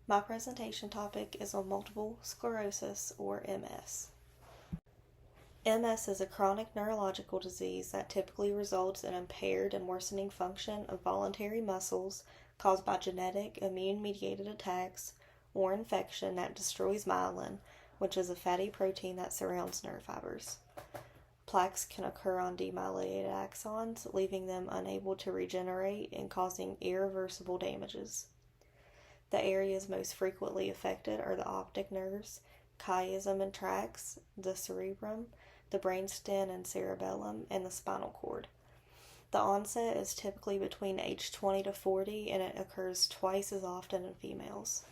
My presentation topic is on multiple sclerosis, or MS. MS is a chronic neurological disease that typically results in impaired and worsening function of voluntary muscles caused by genetic immune-mediated attacks or infection that destroys myelin, which is a fatty protein that surrounds nerve fibers. Plaques can occur on demyelinated axons, leaving them unable to regenerate and causing irreversible damages. The areas most frequently affected are the optic nerves, chiasm and tracts, the cerebrum, the brainstem and cerebellum, and the spinal cord. The onset is typically between age 20 to 40, and it occurs twice as often in females.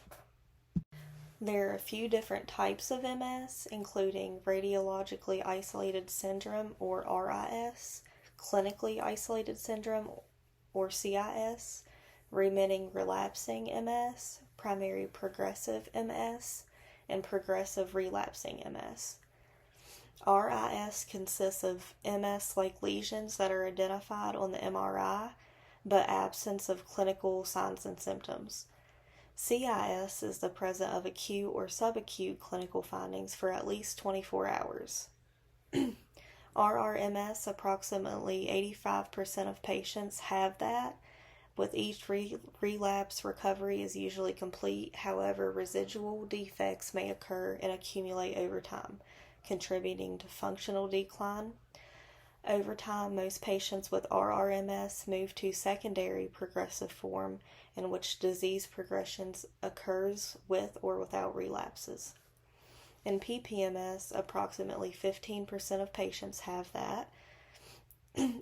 There are a few different types of MS, including radiologically isolated syndrome, or RIS, clinically isolated syndrome, or CIS, remitting relapsing MS, primary progressive MS, and progressive relapsing MS. RIS consists of MS-like lesions that are identified on the MRI, but absence of clinical signs and symptoms. CIS is the presence of acute or subacute clinical findings for at least 24 hours. RRMS, approximately 85% of patients have that. With each relapse, recovery is usually complete. However, residual defects may occur and accumulate over time, contributing to functional decline. Over time, most patients with RRMS move to secondary progressive form, in which disease progression occurs with or without relapses. In PPMS, approximately 15% of patients have that.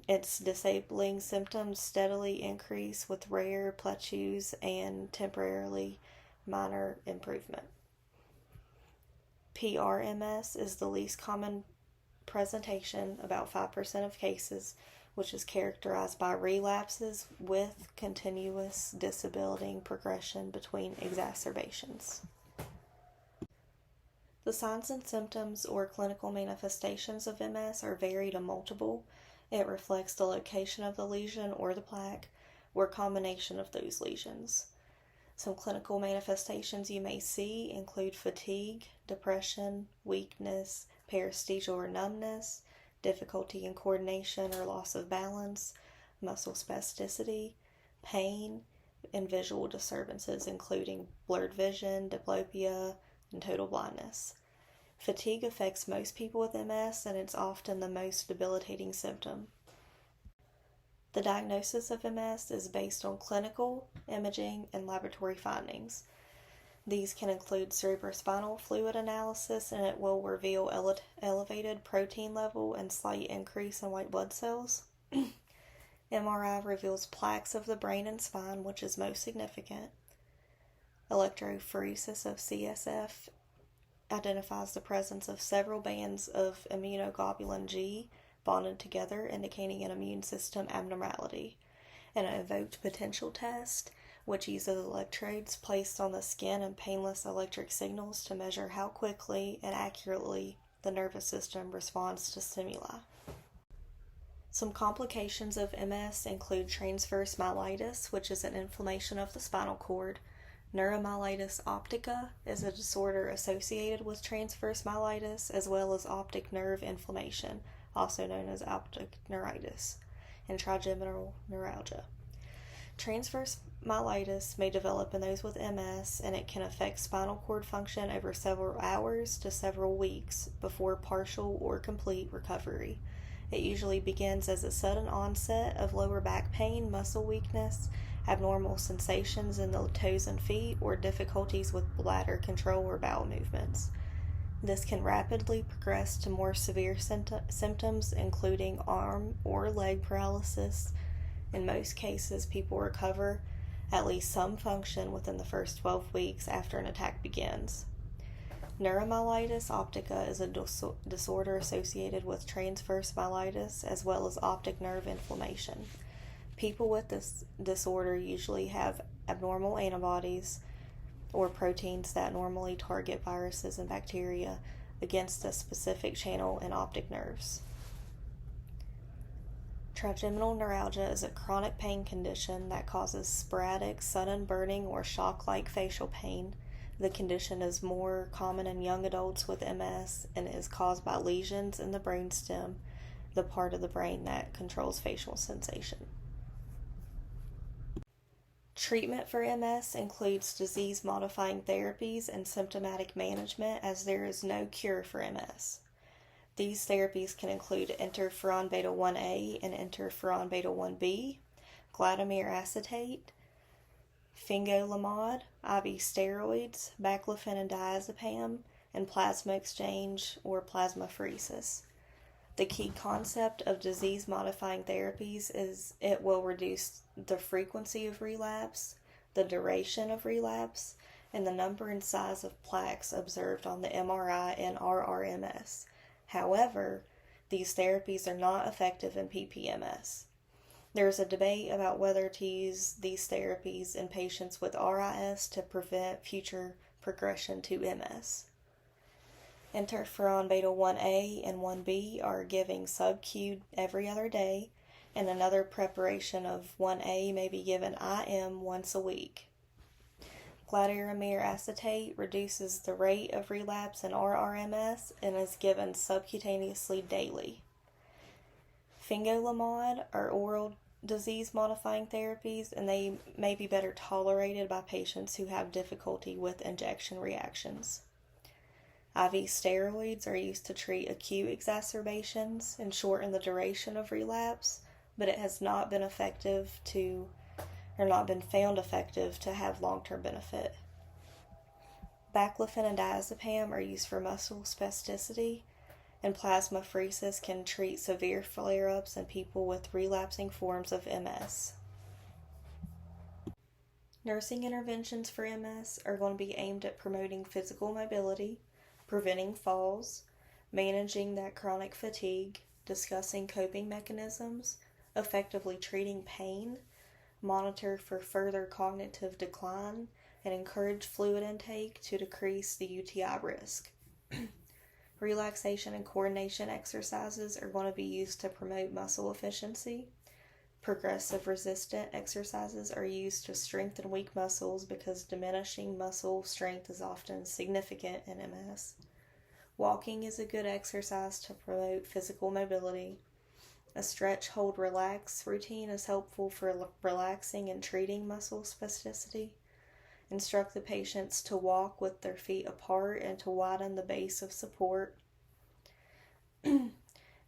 Its disabling symptoms steadily increase with rare plateaus and temporarily minor improvement. PRMS is the least common presentation, about 5% of cases, which is characterized by relapses with continuous disabling progression between exacerbations. The signs and symptoms or clinical manifestations of MS are varied and multiple. It reflects the location of the lesion or the plaque, or combination of those lesions. Some clinical manifestations you may see include fatigue, depression, weakness, paresthesia or numbness, difficulty in coordination or loss of balance, muscle spasticity, pain, and visual disturbances including blurred vision, diplopia, and total blindness. Fatigue affects most people with MS, and it's often the most debilitating symptom. The diagnosis of MS is based on clinical, imaging, and laboratory findings. These can include cerebrospinal fluid analysis, and it will reveal elevated protein level and slight increase in white blood cells. MRI reveals plaques of the brain and spine, which is most significant. Electrophoresis of CSF identifies the presence of several bands of immunoglobulin G bonded together, indicating an immune system abnormality. An evoked potential test, which uses electrodes placed on the skin and painless electric signals to measure how quickly and accurately the nervous system responds to stimuli. Some complications of MS include transverse myelitis, which is an inflammation of the spinal cord. Neuromyelitis optica is a disorder associated with transverse myelitis, as well as optic nerve inflammation, also known as optic neuritis, and trigeminal neuralgia. Transverse myelitis may develop in those with MS, and it can affect spinal cord function over several hours to several weeks before partial or complete recovery. It usually begins as a sudden onset of lower back pain, muscle weakness, abnormal sensations in the toes and feet, or difficulties with bladder control or bowel movements. This can rapidly progress to more severe symptoms, including arm or leg paralysis. In most cases, people recover at least some function within the first 12 weeks after an attack begins. Neuromyelitis optica is a disorder associated with transverse myelitis as well as optic nerve inflammation. People with this disorder usually have abnormal antibodies or proteins that normally target viruses and bacteria against a specific channel in optic nerves. Trigeminal neuralgia is a chronic pain condition that causes sporadic, sudden burning or shock-like facial pain. The condition is more common in young adults with MS and is caused by lesions in the brainstem, the part of the brain that controls facial sensation. Treatment for MS includes disease-modifying therapies and symptomatic management, as there is no cure for MS. These therapies can include interferon beta-1A and interferon beta-1B, glutamine acetate, fingolimod, IV steroids, baclofen and diazepam, and plasma exchange or plasmapheresis. The key concept of disease-modifying therapies is it will reduce the frequency of relapse, the duration of relapse, and the number and size of plaques observed on the MRI and RRMS. However, these therapies are not effective in PPMS. There is a debate about whether to use these therapies in patients with RIS to prevent future progression to MS. Interferon beta-1A and 1B are giving sub-Q every other day, and another preparation of 1A may be given IM once a week. Glutamine acetate reduces the rate of relapse in RRMS and is given subcutaneously daily. Fingolimod are oral disease-modifying therapies, and they may be better tolerated by patients who have difficulty with injection reactions. IV steroids are used to treat acute exacerbations and shorten the duration of relapse, but it has not been found effective to have long-term benefit. Baclofen and diazepam are used for muscle spasticity, and plasmapheresis can treat severe flare-ups in people with relapsing forms of MS. Nursing interventions for MS are going to be aimed at promoting physical mobility, preventing falls, managing that chronic fatigue, discussing coping mechanisms, effectively treating pain, monitor for further cognitive decline, and encourage fluid intake to decrease the UTI risk. Relaxation and coordination exercises are going to be used to promote muscle efficiency. Progressive resistant exercises are used to strengthen weak muscles because diminishing muscle strength is often significant in MS. Walking is a good exercise to promote physical mobility. A stretch, hold, relax routine is helpful for relaxing and treating muscle spasticity. Instruct the patients to walk with their feet apart and to widen the base of support.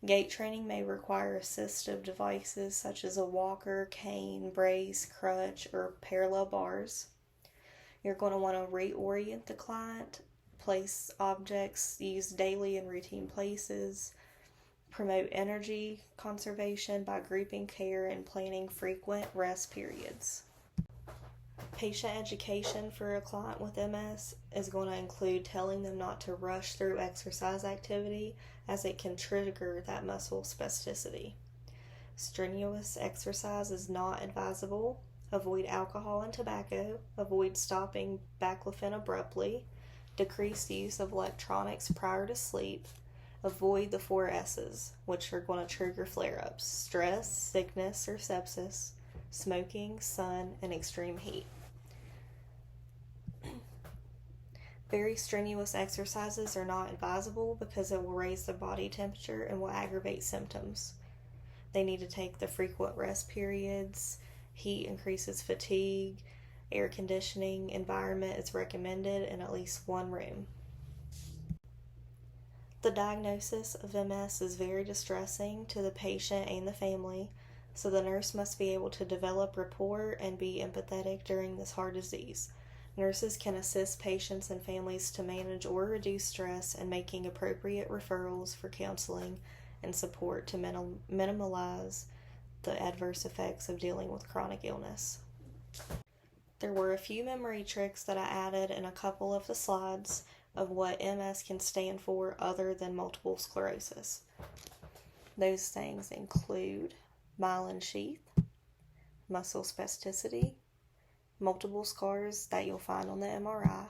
Gait training may require assistive devices such as a walker, cane, brace, crutch, or parallel bars. You're going to want to reorient the client, place objects used daily in routine places, promote energy conservation by grouping care and planning frequent rest periods. Patient education for a client with MS is going to include telling them not to rush through exercise activity as it can trigger that muscle spasticity. Strenuous exercise is not advisable. Avoid alcohol and tobacco. Avoid stopping baclofen abruptly. Decrease the use of electronics prior to sleep. Avoid the 4 S's, which are going to trigger flare-ups: stress, sickness or sepsis, smoking, sun, and extreme heat. Very strenuous exercises are not advisable because it will raise the body temperature and will aggravate symptoms. They need to take the frequent rest periods. Heat increases fatigue. Air conditioning environment is recommended in at least one room. The diagnosis of MS is very distressing to the patient and the family, so the nurse must be able to develop rapport and be empathetic during this hard disease. Nurses can assist patients and families to manage or reduce stress and making appropriate referrals for counseling and support to minimize the adverse effects of dealing with chronic illness. There were a few memory tricks that I added in a couple of the slides of what MS can stand for other than multiple sclerosis. Those things include myelin sheath, muscle spasticity, multiple scars that you'll find on the MRI,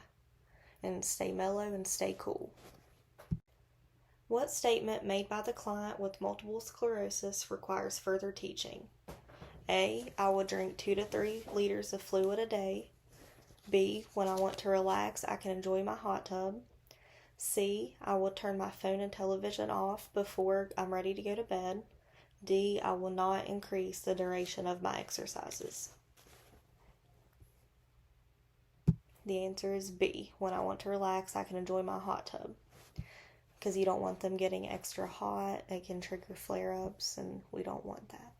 and stay mellow and stay cool. What statement made by the client with multiple sclerosis requires further teaching? A. I will drink 2 to 3 liters of fluid a day. B. When I want to relax, I can enjoy my hot tub. C. I will turn my phone and television off before I'm ready to go to bed. D. I will not increase the duration of my exercises. The answer is B. When I want to relax, I can enjoy my hot tub. Because you don't want them getting extra hot. It can trigger flare-ups, and we don't want that.